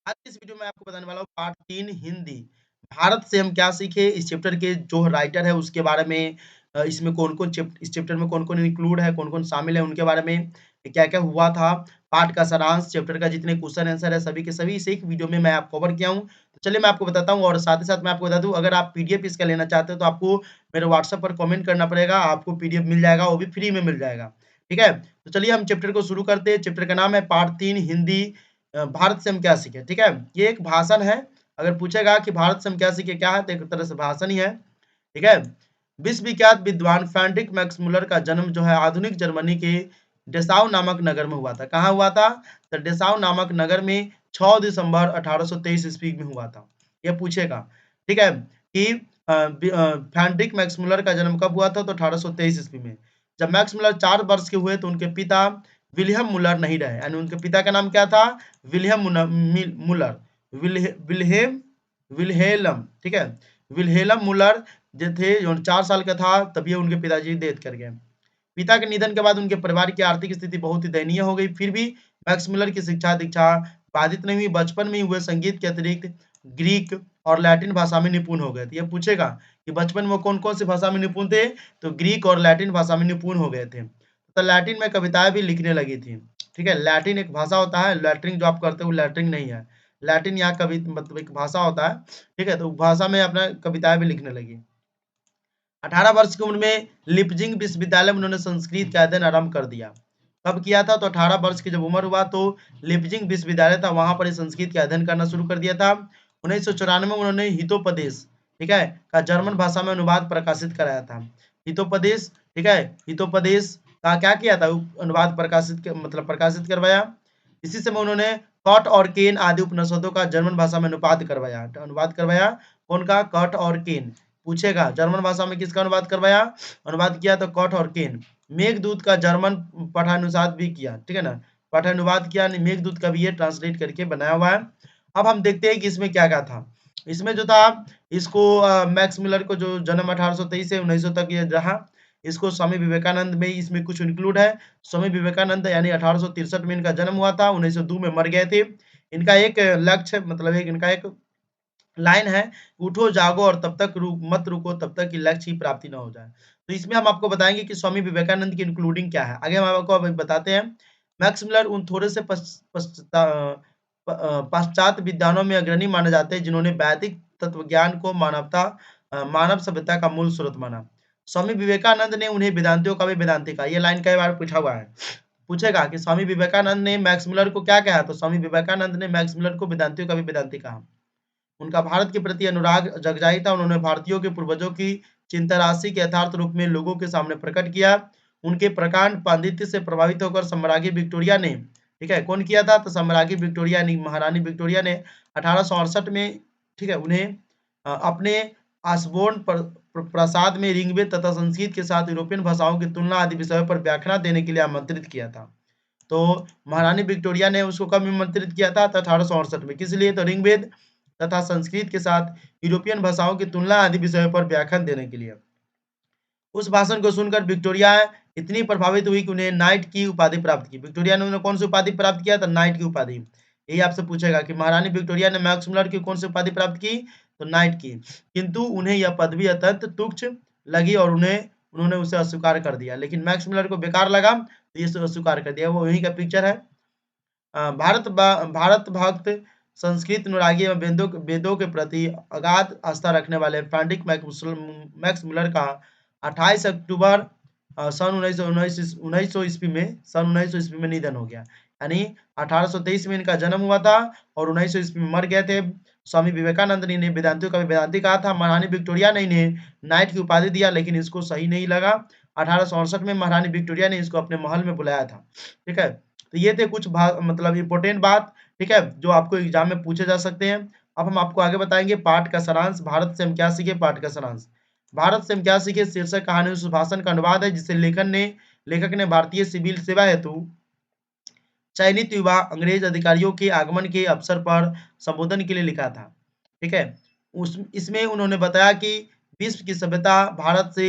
आज की इस वीडियो में आपको बताने वाला हूँ पार्ट 3 हिंदी। भारत से हम क्या सीखे, इस चैप्टर के जो राइटर है उसके बारे में, इसमें कौन-कौन इस चैप्टर में कौन-कौन इंक्लूड है, कौन-कौन शामिल है उनके बारे में, क्या-क्या हुआ था, पाठ का सारांश, चैप्टर का जितने क्वेश्चन आंसर है सभी के सभी इस एक वीडियो में मैं आप कवर किया हूँ। तो चलिए मैं आपको बताता हूँ और साथ ही साथ मैं आपको बता दूँ, अगर आप पीडीएफ इसका लेना चाहते हो तो आपको मेरे व्हाट्सएप पर कमेंट करना पड़ेगा, आपको पीडीएफ मिल जाएगा, वो भी फ्री में मिल जाएगा। ठीक है? तो चलिए हम चैप्टर को शुरू करते हैं। चैप्टर का नाम है पार्ट 3 हिंदी। भारत से हम क्या सीखे, ठीक है? ये एक भाषण है। अगर पूछेगा कि भारत से हम क्या सीखे, क्या है, तो एक तरह से भाषण ही है, ठीक है? विश्व विख्यात विद्वान फ्रेडरिक मैक्स मुलर का जन्म जो है आधुनिक जर्मनी के डेसाउ नामक नगर में हुआ था। कहाँ हुआ था? तो डेसाउ नामक नगर में 6 दिसंबर 1823 ईस्वी में हुआ था। ये पूछेगा, ठीक है, कि फ्रेडरिक मैक्स मुलर का जन्म कब हुआ था? तो 1823 ईस्वी में। जब मैक्स मुलर 4 वर्ष के हुए तो उनके पिता विलियम मुलर नहीं रहे, यानी उनके पिता का नाम क्या था? विलियम मुलर, विल्हेम विल्हेलम, ठीक है? विल्हेलम मुलर जो थे, जो 4 साल का था तभी उनके पिताजी डेथ कर गए। पिता के निधन के बाद उनके परिवार की आर्थिक स्थिति बहुत ही दयनीय हो गई। फिर भी मैक्स मुलर की शिक्षा दीक्षा बाधित नहीं हुई। बचपन में ही वे संगीत के अतिरिक्त ग्रीक और लैटिन भाषा में निपुण हो गए थे। ये पूछेगा कि बचपन में वो कौन-कौन सी भाषा में निपुण थे? तो ग्रीक और लैटिन भाषा में निपुण हो गए थे। तो लैटिन में कविताएं भी लिखने लगी थी। ठीक है, लैटिन एक भाषा होता है, लैट्रिन जो आप करते हो लैट्रिन नहीं है। लैटिन यहाँ कवि मतलब एक भाषा होता है, ठीक है? तो भाषा में अपना कविताएं भी लिखने लगी। 18 वर्ष की उम्र में लिपजिंग विश्वविद्यालय में उन्होंने संस्कृत का अध्ययन आरंभ कर दिया। कब किया था? तो 18 वर्ष की जब उम्र हुआ तो लिपजिंग विश्वविद्यालय था, वहां पर संस्कृत का अध्ययन करना शुरू कर दिया था। 1994 में उन्होंने हितोपदेश, ठीक है, का जर्मन भाषा में अनुवाद प्रकाशित कराया था। हितोपदेश, ठीक है, हितोपदेश का क्या किया था? अनुवाद मतलब प्रकाशित करवाया। इसी समय उन्होंने कट और केन आदि उपनिषदों का जर्मन भाषा में अनुवाद करवाया। कौन का? कट और केन। पूछेगा जर्मन भाषा में किसका अनुवाद करवाया? अनुवाद किया तो कट और केन। मेघदूत का जर्मन पठानुवाद भी किया, ठीक है ना? पठानुवाद किया, मेघदूत का भी ये ट्रांसलेट करके बनाया हुआ है। अब हम देखते हैं कि इसमें क्या था। इसमें जो था, इसको मैक्स मिलर को जो जन्म 1823 से 1900 तक ये रहा, इसको स्वामी विवेकानंद में इसमें कुछ इंक्लूड है। स्वामी विवेकानंद यानी 1863 में इनका जन्म हुआ था, 1902 में मर गए थे। इनका एक लक्ष्य मतलब एक इनका एक लाइन है, उठो जागो और तब तक मत रुको तब तक कि लक्ष्य की प्राप्ति न हो जाए। तो इसमें हम आपको बताएंगे कि स्वामी विवेकानंद की इंक्लूडिंग क्या है। आगे हम आपको अभी बताते हैं। मैक्स मिलर उन थोड़े से पाश्चात्य विद्वानों में अग्रणी माने जाते हैं जिन्होंने वैदिक तत्वज्ञान को मानव सभ्यता का मूल स्रोत माना। स्वामी विवेकानंद ने उन्हें वेदांतियों का भी वेदांती कहा। ये लाइन कई बार पूछा हुआ है। पूछेगा कि स्वामी विवेकानंद ने मैक्स मिलर को क्या कहा? तो स्वामी विवेकानंद ने मैक्स मिलर को वेदांतियों का भी वेदांती कहा। उनका भारत के प्रति अनुराग जग जाहिर था। उन्होंने भारतीयों के पूर्वजों की चिंता राशि के यथार्थ रूप में लोगों के सामने प्रकट किया। उनके प्रकांड पांडित्य से प्रभावित होकर सम्राज्ञी विक्टोरिया ने, ठीक है, कौन किया था? तो सम्राज्ञी विक्टोरिया ने, महारानी विक्टोरिया ने 1868 में, ठीक है, उन्हें अपने आसबोर्न प्रासाद में ऋग्वेद तथा संस्कृत के साथ यूरोपियन भाषाओं की तुलना आदि विषयों पर व्याख्यान देने के लिए आमंत्रित किया था। तो महारानी विक्टोरिया ने उसको कब आमंत्रित किया था? तो 1868 में। किस लिए? तो ऋग्वेद तथा संस्कृत के साथ यूरोपियन भाषाओं की तुलना आदि विषयों पर व्याख्यान देने के लिए। उस भाषण को सुनकर विक्टोरिया इतनी प्रभावित हुई कि उन्हें नाइट की उपाधि प्राप्त की। विक्टोरिया ने उन्हें कौन सी उपाधि प्राप्त किया? तो नाइट की उपाधि। यही आपसे पूछेगा कि महारानी विक्टोरिया ने मैक्स मुलर की कौन सी उपाधि प्राप्त की? तो नाइट की। किंतु उन्हें यह पदवी अत्यंत तुच्छ लगी और उन्होंने उसे अस्वीकार कर दिया। लेकिन मैक्स मुलर को बेकार लगा तो ये अस्वीकार कर दिया। वो यही का पिक्चर है। भारत भक्त, संस्कृत अनुरागी एवं वेदों के प्रति अगाध आस्था रखने वाले फ्रेडरिक मैक्स मुलर का 28 अक्टूबर सन 1900 ईस्वी में निधन हो गया। यानी 1823 में इनका जन्म हुआ था और 1900 ईस्वी में मर गए थे। स्वामी विवेकानंद ने इन्हें वेदांतियों का भी वेदांती कहा था। महारानी विक्टोरिया ने इन्हें नाइट की उपाधि दिया, लेकिन इसको सही नहीं लगा। 1868 में महारानी विक्टोरिया ने इसको अपने महल में बुलाया था। ठीक है, तो ये थे कुछ मतलब इम्पोर्टेंट बात, ठीक है, जो आपको एग्जाम में पूछे जा सकते हैं। अब हम आपको आगे बताएंगे पाठ का सारांश। भारत से हम क्या सीखे, पाठ का सारांश। भारत से हम क्या सीखे शीर्षक कहानी उस भाषण का अनुवाद है जिसे लेखक ने भारतीय सिविल सेवा हेतु चयनित युवा अंग्रेज अधिकारियों के आगमन के अवसर पर संबोधन के लिए लिखा था। ठीक है, इसमें उन्होंने बताया कि विश्व की सभ्यता भारत से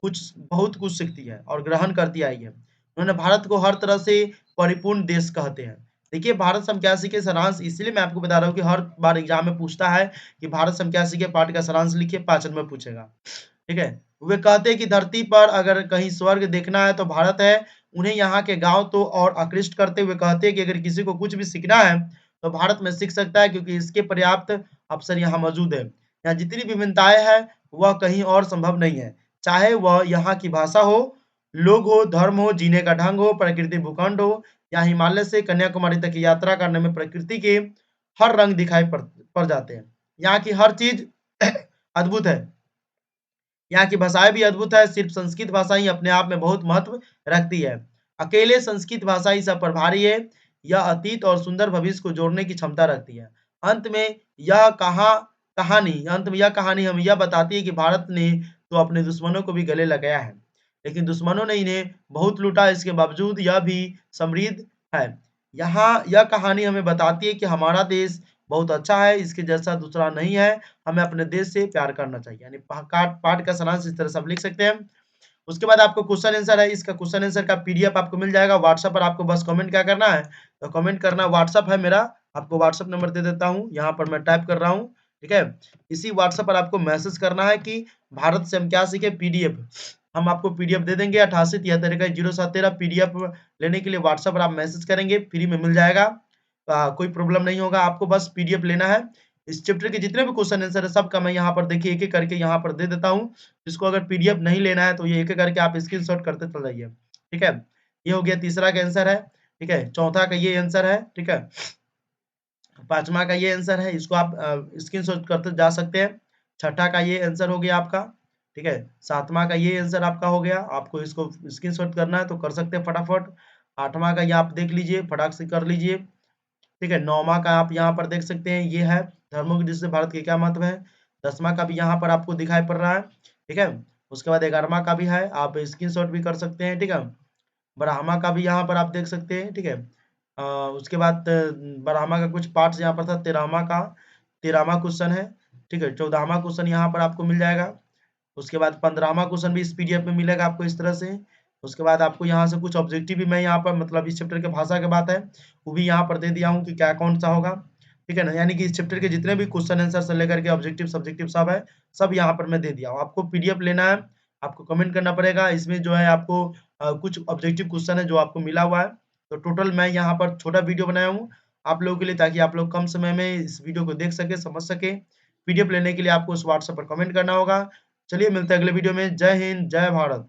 बहुत कुछ सीखती है और ग्रहण करती आई है। उन्होंने भारत को हर तरह से परिपूर्ण देश कहते हैं। देखिए भारत समक्यासी के सारांश इसलिए मैं आपको बता रहा हूँ कि हर बार एग्जाम में पूछता है कि भारत समक्यासी के पाठ का सारांश लिखिए, 5 में पूछेगा। ठीक है? वे कहते हैं कि धरती पर अगर कहीं स्वर्ग देखना है तो भारत है। उन्हें यहाँ के गाँव तो और आकृष्ट करते हुए कहते हैं कि अगर किसी को कुछ भी सीखना है, तो भारत में सीख सकता है क्योंकि इसके पर्याप्त अवसर यहाँ मौजूद है। यहाँ जितनी विभिन्नताएँ हैं, वह कहीं और संभव नहीं है। चाहे वह यहाँ की भाषा हो, लोग हो, धर्म हो, जीने का ढंग हो, प्रकृति भूखंड हो या हिमालय से कन्याकुमारी तक की यात्रा करने में प्रकृति के हर रंग दिखाई पड़ जाते हैं। यहाँ की हर चीज़ अद्भुत है। यहाँ की भाषाएँ भी अद्भुत है, सिर्फ संस्कृत भाषा ही अपने आप में बहुत महत्व रखती है। अकेले संस्कृत भाषा ही सब पर भारी है, यह अतीत और सुंदर भविष्य को जोड़ने की क्षमता रखती है। अंत में यह कहानी हमें यह बताती है कि भारत ने तो अपने दुश्मनों को भी गले लगाया है, लेकिन दुश्मनों ने इन्हें बहुत लूटा, इसके बावजूद यह भी समृद्ध है। यहाँ यह कहानी हमें बताती है कि हमारा देश बहुत अच्छा है, इसके जैसा दूसरा नहीं है। हमें अपने देश से प्यार करना चाहिए। यानी पाठ का सारांश इस तरह से आप लिख सकते हैं। उसके बाद आपको क्वेश्चन आंसर है, इसका क्वेश्चन आंसर का पीडीएफ आपको मिल जाएगा व्हाट्सएप पर। आपको बस कमेंट क्या करना है, तो कमेंट करना व्हाट्सएप है मेरा, आपको व्हाट्सएप नंबर दे देता हूँ, यहाँ पर मैं टाइप कर रहा हूँ, ठीक है? इसी व्हाट्सएप पर आपको मैसेज करना है कि भारत से हम क्या सीखे पीडीएफ, हम आपको पीडीएफ दे देंगे 8873 पीडीएफ लेने के लिए व्हाट्सएप पर आप मैसेज करेंगे, फ्री में मिल जाएगा। कोई प्रॉब्लम नहीं होगा, आपको बस पीडीएफ लेना है। इस चैप्टर के जितने भी क्वेश्चन आंसर है सबका मैं यहाँ पर देखिए एक-एक करके यहाँ पर दे देता हूँ। जिसको अगर पीडीएफ नहीं लेना है तो ये एक-एक करके आप स्क्रीनशॉट करते चले जाइए, ठीक है? ये हो गया तीसरा का आंसर है, ठीक है? चौथा का ये आंसर है, ठीक है? 5वां का ये आंसर है, इसको आप स्क्रीनशॉट करते जा सकते हैं। छठा का ये आंसर हो गया आपका, ठीक है? 7वां का ये आंसर आपका हो गया, आपको इसको स्क्रीनशॉट करना है तो कर सकते हैं फटाफट। 8वां का ये आप देख लीजिए, फटाक से कर लीजिए। ठीक है, 9वां का आप यहाँ पर देख सकते हैं, ये है धर्मों की दृष्टि से भारत के क्या महत्व है। 10वां का भी यहाँ पर आपको दिखाई पड़ रहा है, ठीक है। उसके बाद 11वां का भी है, आप स्क्रीनशॉट भी कर सकते हैं, ठीक है। 12वां का भी यहाँ पर आप देख सकते हैं, ठीक है। उसके बाद 12वां का कुछ पार्ट्स यहाँ पर था, 13वां का 13वां क्वेश्चन है, ठीक है। 14वां क्वेश्चन यहाँ पर आपको मिल जाएगा। उसके बाद 15वां क्वेश्चन भी इस पीडीएफ में मिलेगा आपको इस तरह से। उसके बाद आपको यहाँ से कुछ ऑब्जेक्टिव भी मैं यहाँ पर मतलब इस चैप्टर के भाषा की बात है, वो भी यहाँ पर दे दिया हूँ कि क्या कौन-सा होगा, ठीक है ना? यानी कि इस चैप्टर के जितने भी क्वेश्चन आंसर से लेकर के ऑब्जेक्टिव, सब्जेक्टिव सब है, सब यहाँ पर मैं दे दिया हूँ। आपको पीडीएफ लेना है, आपको कमेंट करना पड़ेगा। इसमें जो है आपको कुछ ऑब्जेक्टिव क्वेश्चन है जो आपको मिला हुआ है। तो टोटल मैं यहाँ पर छोटा वीडियो बनाया हूँ, आप लोगों के लिए ताकि आप लोग कम समय में इस वीडियो को देख सकें, समझ सकें। पीडीएफ लेने के लिए आपको उस व्हाट्सएप पर कमेंट करना होगा। चलिए मिलते हैं अगले वीडियो में। जय हिंद, जय भारत।